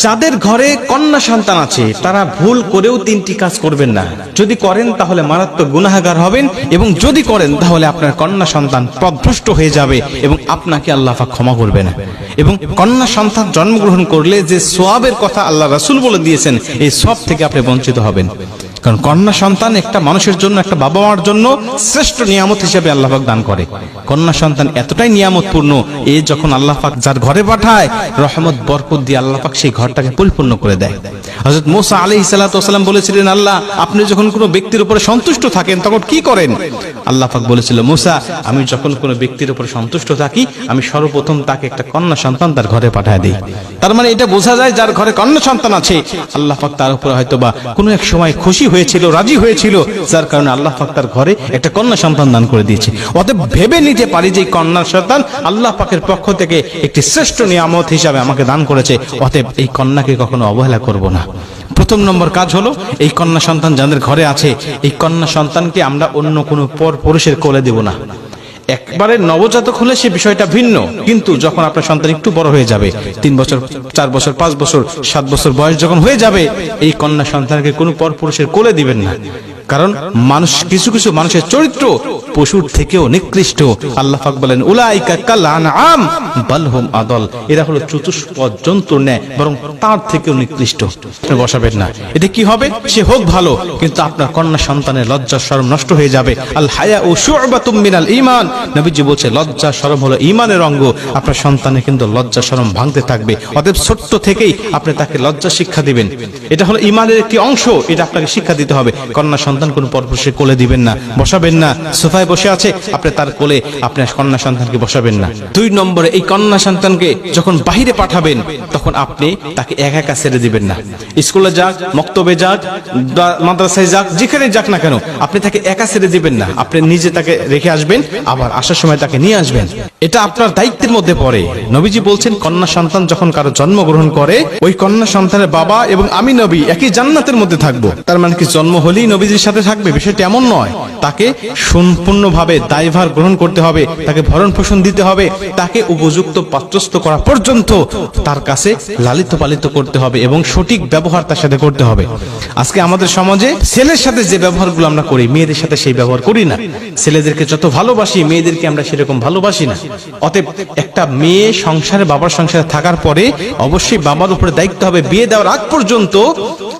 যাদের ঘরে কন্যা সন্তান আছে তারা ভুল করেও তিনটি কাজ করবেন না। যদি করেন তাহলে মারাত্মক গুনাহগার হবেন, এবং যদি করেন তাহলে আপনার কন্যা সন্তান পথভ্রষ্ট হয়ে যাবে এবং আপনাকে আল্লাহ পাক ক্ষমা করবে না। এবং কন্যা সন্তান জন্মগ্রহণ করলে যে সওয়াবের কথা আল্লাহ রাসূল বলে দিয়েছেন, এই সওয়াব থেকে আপনি বঞ্চিত হবেন। কারণ কন্যা সন্তান একটা মানুষের জন্য, একটা বাবা মার জন্য শ্রেষ্ঠ নিয়ামত হিসেবে আল্লাহ পাক দান করে। কন্যা সন্তান এতটাই নিয়ামতপূর্ণ, এ যখন আল্লাহ পাক যার ঘরে পাঠায়, রহমত বরকত দিয়ে আল্লাহ পাক সেই ঘরটাকে পরিপূর্ণ করে দেয়। হযরত মূসা আলাইহিস সালাতু ওয়াস সালাম বলেছিলেন, আল্লাহ আপনি যখন কোনো ব্যক্তির উপরে সন্তুষ্ট থাকেন তখন কি করেন? আল্লাহ পাক বলেছিল, মূসা আমি যখন কোনো ব্যক্তির উপরে সন্তুষ্ট থাকি, আমি সর্বপ্রথম তাকে একটা কন্যা সন্তান তার ঘরে পাঠায় দিই। তার মানে এটা বোঝা যায় যার ঘরে কন্যা সন্তান আছে, আল্লাহ পাক তার উপরে হয়তোবা কোনো এক সময় খুশি হয়েছিল, রাজি হয়েছিল, যার কারণে আল্লাহ পাক তার ঘরে একটা কন্যা সন্তান দান করে দিয়েছে। অতএব ভেবে নিতে পারি যে কন্যা সন্তান আল্লাহ পাকের পক্ষ থেকে একটি শ্রেষ্ঠ নিয়ামত হিসাবে আমাকে দান করেছে। অতএব এই কন্যাকে কখনো অবহেলা করব না। প্রথম নম্বর কাজ হলো, এই কন্যা সন্তান যাদের ঘরে আছে, এই কন্যা সন্তানকে আমরা অন্য কোনো পর পুরুষের কোলে দেব না। একবারে নবজাতক হলে সে বিষয়টা ভিন্ন, কিন্তু যখন আপনার সন্তান একটু বড় হয়ে যাবে, 3 বছর 4 বছর 5 বছর 7 বছর বয়স যখন হয়ে যাবে, এই কন্যা সন্তানকে কোনো পর পুরুষের কোলে দিবেন না। কারণ মানুষ, কিছু কিছু মানুষের চরিত্র পশুর থেকেও নিকৃষ্ট। আল্লাহ পাক বলেন, উলাইকা কাল আনআম বাল হুম আদল, এরা হলো চতুষ্পদ জন্তুর ন্যায়, বরং তার থেকেও নিকৃষ্ট। আপনি বসাবেন না। এটা কি হবে? সে হোক ভালো, কিন্তু আপনার কন্যা সন্তানের লজ্জা শরম নষ্ট হয়ে যাবে। আল হায়াউ শু'বাতুম মিনাল ঈমান, নবীজি বলছে লজ্জা শরম হলো ঈমানের অঙ্গ। আপনার সন্তানের কিন্তু লজ্জা শরম ভাঙতে থাকবে। অতএব ছোট্ট থেকেই আপনি তাকে লজ্জা শিক্ষা দিবেন। এটা হলো ঈমানের একটি অংশ, এটা আপনাকে শিক্ষা দিতে হবে। কন্যা সন্তান কোন পরপুরুষের কোলে দিবেন না, বসাবেন না। সোফায় বসে আছে, আপনি তার কোলে আপনার কন্যা সন্তানকে বসাবেন না। 2 নম্বরে, এই কন্যা সন্তানকে যখন বাহিরে পাঠাবেন তখন আপনি তাকে একা একা ছেড়ে দিবেন না। স্কুলে যাক, মক্তবে যাক, মাদ্রাসায় যাক, যেখানে যাক না কেন, আপনি তাকে একা ছেড়ে দিবেন না। আপনি নিজে তাকে রেখে আসবেন, আবার আসার সময় তাকে নিয়ে আসবেন। এটা আপনার দায়িত্বের মধ্যে পড়ে। নবীজি বলছেন, কন্যা সন্তান যখন কারো জন্মগ্রহণ করে, ওই কন্যা সন্তানের বাবা এবং আমি নবী একই জান্নাতের মধ্যে থাকবো। তার মানে কি জন্ম হলেই নবীজির সাথে থাকবে? বিষয়টি এমন নয়। তাকে সম্পূর্ণভাবে দায়ভার গ্রহণ করতে হবে, তাকে ভরণ পোষণ দিতে হবে, তাকে উপযুক্ত পাত্রস্থ করা পর্যন্ত তার কাছে লালিত পালিত করতে হবে এবং সঠিক ব্যবহার তার সাথে করতে হবে। আজকে আমাদের সমাজে ছেলের সাথে যে ব্যবহারগুলো আমরা করি, মেয়েদের সাথে সেই ব্যবহার করি না। ছেলেদেরকে যত ভালোবাসি, মেয়েদেরকে আমরা সেরকম ভালোবাসি না। অতএব একটা মেয়ে সংসারে, বাবার সংসারে থাকার পরে অবশ্যই বাবার উপরে দায়িত্ব হবে, বিয়ে দেওয়ার আগ পর্যন্ত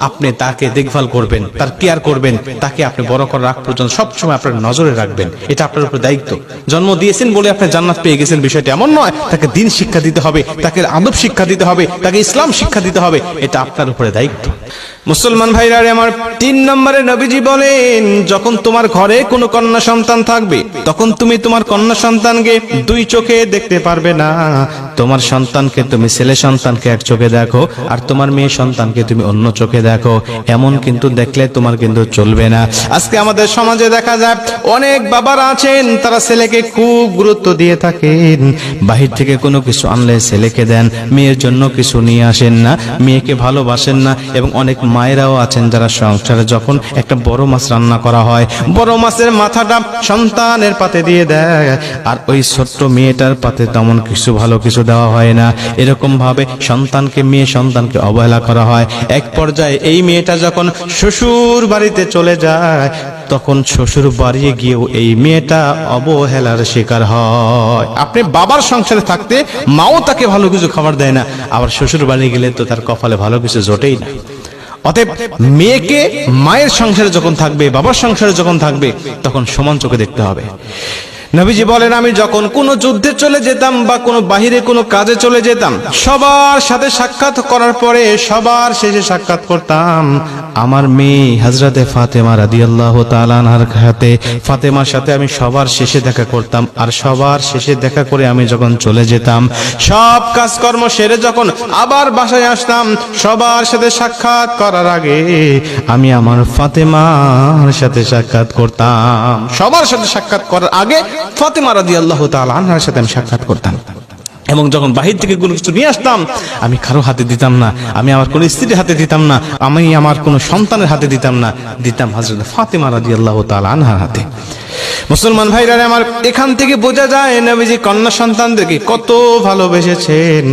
আপনি তাকে দেখভাল করবেন, তার কেয়ার করবেন, তাকে আপনি বড় করার আগ পর্যন্ত সবসময় আপনার নজরে রাখবেন। এটা আপনার উপর দায়িত্ব। জন্ম দিয়েছেন বলে আপনি জান্নাত পেয়ে গেছেন, বিষয়টা এমন নয়। তাকে দ্বীন শিক্ষা দিতে হবে, তাকে আদব শিক্ষা দিতে হবে, তাকে ইসলাম শিক্ষা দিতে হবে। এটা আপনার উপরে দায়িত্ব। মুসলমান ভাইরা আমার, 3 নম্বরে নবীজি বলেন, যখন তোমার ঘরে কোনো কন্যা সন্তান থাকবে তখন তুমি তোমার কন্যা সন্তানকে 2 চোখে দেখতে পারবে না। তোমার সন্তানকে তুমি ছেলে সন্তানকে এক চোখে দেখো, আর তোমার মেয়ে সন্তানকে তুমি অন্য চোখে দেখো। এমন কিন্তু দেখলে তোমার কিন্তু চলবে না। আজকে আমাদের সমাজে দেখা যায় অনেক বাবারা আছেন, তারা ছেলেকে খুব গুরুত্ব দিয়ে থাকেন। বাহির থেকে কোনো কিছু আনলে ছেলেকে দেন, মেয়ের জন্য কিছু নিয়ে আসেন না, মেয়েকে ভালোবাসেন না। এবং অনেক মায়েরাও আছেন যারা সংসারে যখন একটা বড় মাছ রান্না করা হয়, বড় মাছের মাথাটা সন্তানের পাতে দিয়ে দেয়, আর ওই ছোট্ট মেয়েটার পাতে তেমন কিছু ভালো কিছু দেওয়া হয় না। এরকম ভাবে সন্তানকে, মেয়ে সন্তানকে অবহেলা করা হয়। এক পর্যায়ে এই মেয়েটা যখন শ্বশুর বাড়িতে চলে যায়, তখন শ্বশুর বাড়ি গিয়েও এই মেয়েটা অবহেলার শিকার হয়। আপনি বাবার সংসারে থাকতে মাও তাকে ভালো কিছু খাবার দেয় না, আবার শ্বশুর বাড়ি গেলে তো তার কপালে ভালো কিছু জোটেই না। অতএব মেয়েকে মায়ের সংসারে যখন থাকবে, বাবার সংসারে যখন থাকবে, তখন সমান চোখে দেখতে হবে। নবীজি বলেন, আমি যখন কোনো যুদ্ধে চলে যেতাম বা কোনো বাহিরে কোনো কাজে চলে যেতাম, সবার সাথে সাক্ষাৎ করার পরে সবার শেষে সাক্ষাৎ করতাম আমার মেয়ে হযরতে ফাতেমা রাদিয়াল্লাহু তাআলা আনহার সাথে। ফাতেমার সাথে আমি সবার শেষে দেখা করতাম, আর সবার শেষে দেখা করে আমি যখন চলে যেতাম, সব কাজকর্ম সেরে যখন আবার বাসায় আসতাম, সবার সাথে সাক্ষাৎ করার আগে আমি আমার ফাতেমার সাথে সাক্ষাৎ করতাম। সবার সাথে সাক্ষাৎ করার আগে ফাতেমা রাদিয়াল্লাহু তাআলা আনহার সাথে আমি সাক্ষাৎ করতাম। এবং যখন বাহির থেকে কোনো কিছু নিয়ে আসতাম, আমি কারো হাতে দিতাম না, আমি আমার কোনো স্ত্রীর হাতে দিতাম না, আমি আমার কোনো সন্তানের হাতে দিতাম না, দিতাম হযরত ফাতেমা রাদিয়াল্লাহু তাআলা আনহার হাতে। মুসলমান ভাইরা আমার, এখান থেকে বোঝা যায় নবীজি কন্যা সন্তানদেরকে কত ভালোবেসেছেন।